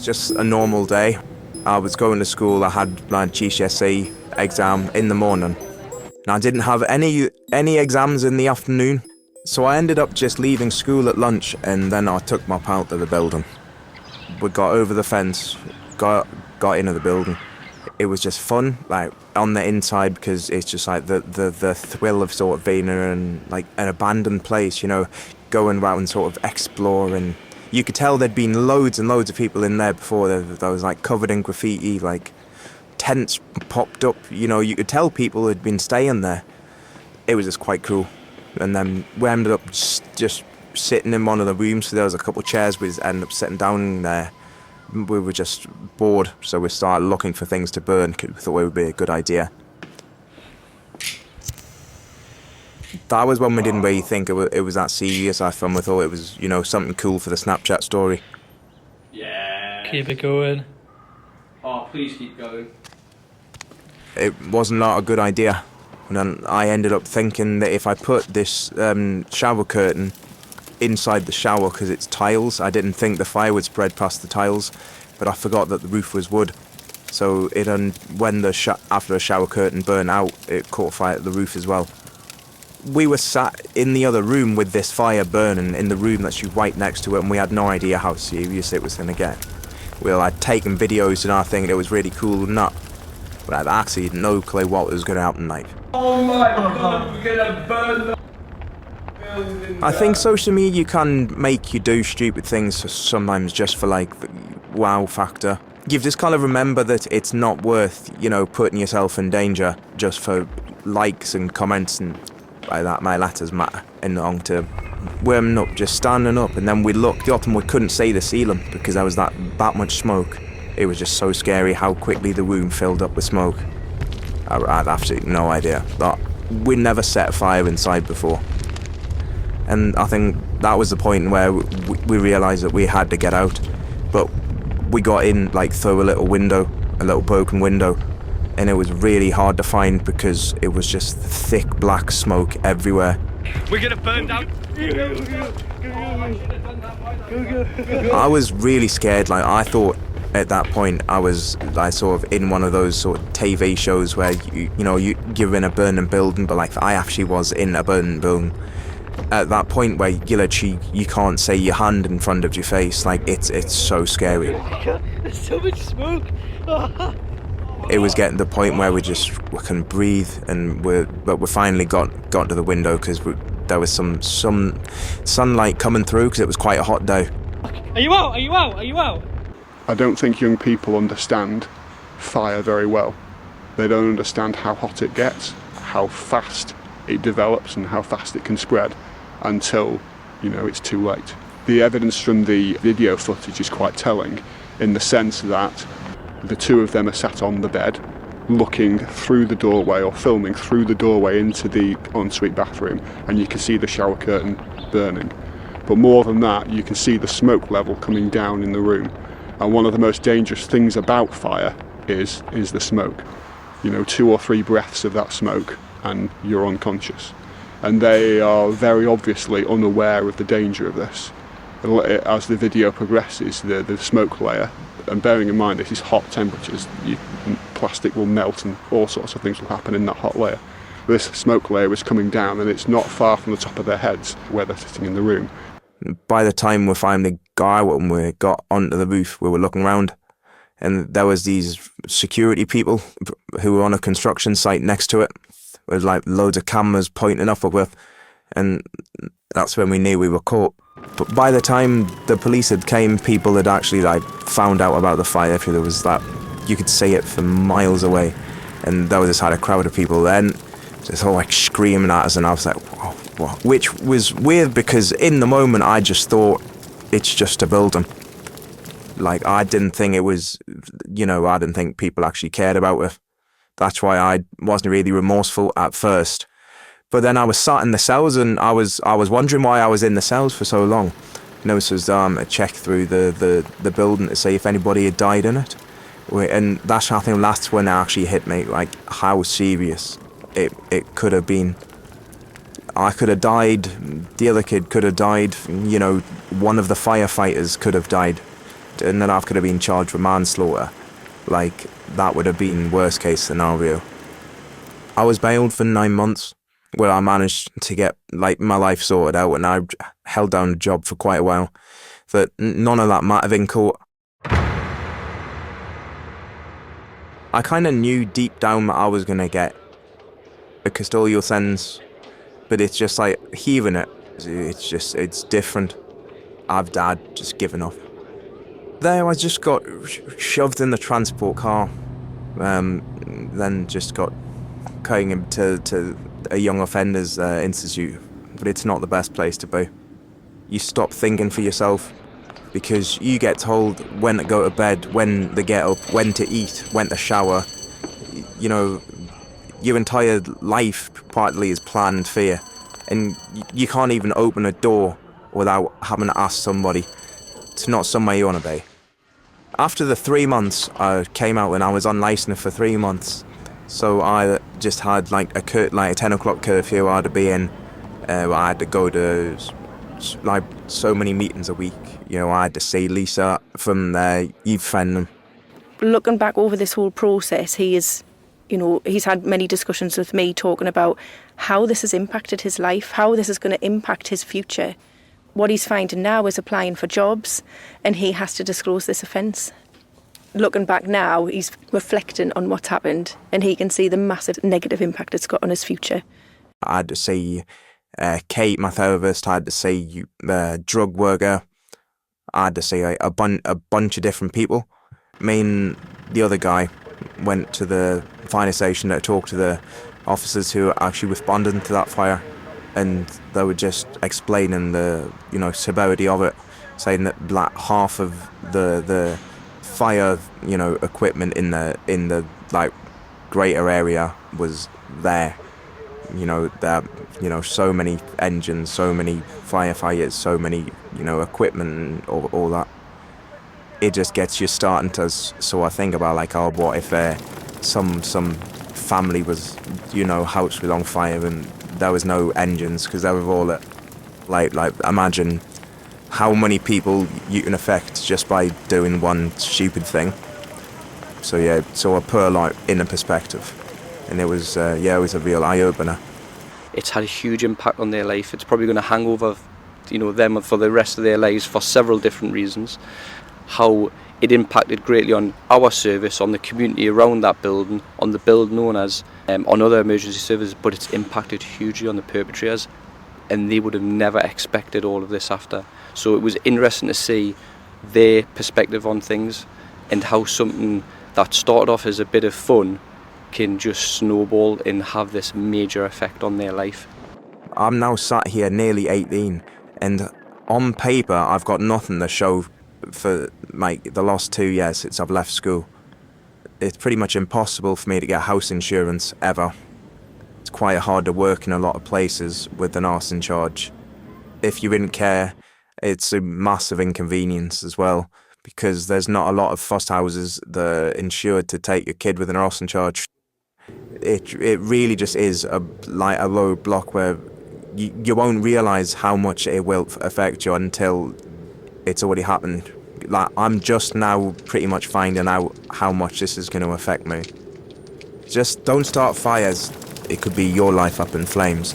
Just a normal day. I was going to school, I had my GCSE exam in the morning. And I didn't have any exams in the afternoon, so I ended up just leaving school at lunch, and then I took my pal to the building. We got over the fence, got into the building. It was just fun, like on the inside, because it's just like the thrill of sort of being in like an abandoned place, you know, going around and sort of exploring. You could tell there'd been loads and loads of people in there before. There was like covered in graffiti, like tents popped up, you know, you could tell people had been staying there. It was just quite cool. And then we ended up just sitting in one of the rooms, so there was a couple of chairs, we just ended up sitting down there. We were just bored, so we started looking for things to burn, because we thought it would be a good idea. That was when we didn't really think it was that serious. We thought it was, you know, something cool for the Snapchat story. Yeah. Keep it going. Oh, please keep going. It was not a good idea. And then I ended up thinking that if I put this shower curtain inside the shower, because it's tiles, I didn't think the fire would spread past the tiles, but I forgot that the roof was wood. So when after the shower curtain burned out, it caught fire at the roof as well. We were sat in the other room with this fire burning in the room that's right next to it, and we had no idea how serious it was going to get. I'd taken videos and I think it was really cool and that, but I'd actually no clue what was going to happen. Like, Oh my god, we're gonna burn the building. I think social media can make you do stupid things sometimes just for like the wow factor. You've just kind of remember that it's not worth, you know, putting yourself in danger just for likes and comments, and by that my letters matter in the long term. We ended up just standing up, and then we looked up and we couldn't see the ceiling because there was that much smoke. It was just so scary how quickly the room filled up with smoke. I had absolutely no idea. But we'd never set a fire inside before. And I think that was the point where we realised that we had to get out. But we got in like through a little broken window, and it was really hard to find because it was just thick black smoke everywhere. We're gonna burn down. I was really scared. Like, I thought at that point I was like sort of in one of those sort of TV shows where you're in a burning building, but like I actually was in a burning building. At that point where you can't say your hand in front of your face, like it's so scary. There's so much smoke. It was getting to the point where we couldn't breathe, and we finally got to the window because there was some sunlight coming through because it was quite a hot day. Are you out? Are you out? Are you out? I don't think young people understand fire very well. They don't understand how hot it gets, how fast it develops and how fast it can spread until, it's too late. The evidence from the video footage is quite telling in the sense that the two of them are sat on the bed looking through the doorway or filming through the doorway into the ensuite bathroom, and you can see the shower curtain burning. But more than that, you can see the smoke level coming down in the room. And one of the most dangerous things about fire is the smoke. 2 or 3 breaths of that smoke and you're unconscious. And they are very obviously unaware of the danger of this. As the video progresses, the smoke layer, and bearing in mind this is hot temperatures, plastic will melt and all sorts of things will happen in that hot layer. This smoke layer is coming down, and it's not far from the top of their heads where they're sitting in the room. By the time we finally got out and we got onto the roof, we were looking around, and there was these security people who were on a construction site next to it with like loads of cameras pointing upward, and that's when we knew we were caught. But by the time the police had came, people had actually like found out about the fire. There was that, you could see it from miles away, and there was just had a crowd of people then just all like screaming at us, and I was like, whoa, what? Which was weird because in the moment I just thought it's just a building. Like, I didn't think it was, I didn't think people actually cared about it. That's why I wasn't really remorseful at first. But then I was sat in the cells, and I was wondering why I was in the cells for so long. So it was a check through the building to see if anybody had died in it. And that's when it actually hit me, like how serious it could have been. I could have died, the other kid could have died, one of the firefighters could have died. and then I could have been charged with manslaughter. Like, that would have been worst case scenario. I was bailed for 9 months, where I managed to get like my life sorted out, and I held down a job for quite a while. But none of that mattered in court. I kind of knew deep down that I was going to get a custodial sentence, but it's just like hearing it, it's different. I've just given up. There I just got shoved in the transport car, then just got going into a young offenders institute, but it's not the best place to be. You stop thinking for yourself, because you get told when to go to bed, when to get up, when to eat, when to shower. You know, your entire life partly is planned for you, and you can't even open a door without having to ask somebody. It's not somewhere you want to be. After the 3 months, I came out and I was on licence for 3 months. So I just had like a 10 o'clock curfew I had to be in. I had to go to like so many meetings a week. You know, I had to see Lisa from youth offending. Looking back over this whole process, he's had many discussions with me talking about how this has impacted his life, how this is going to impact his future. What he's finding now is applying for jobs, and he has to disclose this offence. Looking back now, he's reflecting on what's happened, and he can see the massive negative impact it's got on his future. I had to see Kate, my therapist. I had to see the drug worker. I had to see a bunch of different people. Me and the other guy went to the fire station to talk to the officers who actually responded to that fire, and they were just explaining the severity of it, saying that like half of the fire equipment in the like greater area was there. So many engines, so many firefighters, so many equipment and all that. It just gets you starting to sort of think about like, oh, what if some family was house was on fire and there was no engines because they were all at like imagine how many people you can affect just by doing one stupid thing. So yeah, so I put a lot in a perspective, and it was it was a real eye opener. It's had a huge impact on their life. It's probably going to hang over them for the rest of their lives for several different reasons. How it impacted greatly on our service, on the community around that building, on the building owners, on other emergency services, but it's impacted hugely on the perpetrators, and they would have never expected all of this after. So it was interesting to see their perspective on things and how something that started off as a bit of fun can just snowball and have this major effect on their life. I'm now sat here nearly 18, and on paper I've got nothing to show for like the last 2 years since I've left school. It's pretty much impossible for me to get house insurance ever. It's quite hard to work in a lot of places with an arson charge. If you're in care, it's a massive inconvenience as well, because there's not a lot of foster houses that are insured to take your kid with an arson charge. It really just is a roadblock where you won't realise how much it will affect you until it's already happened. Like, I'm just now pretty much finding out how much this is going to affect me. Just don't start fires. It could be your life up in flames.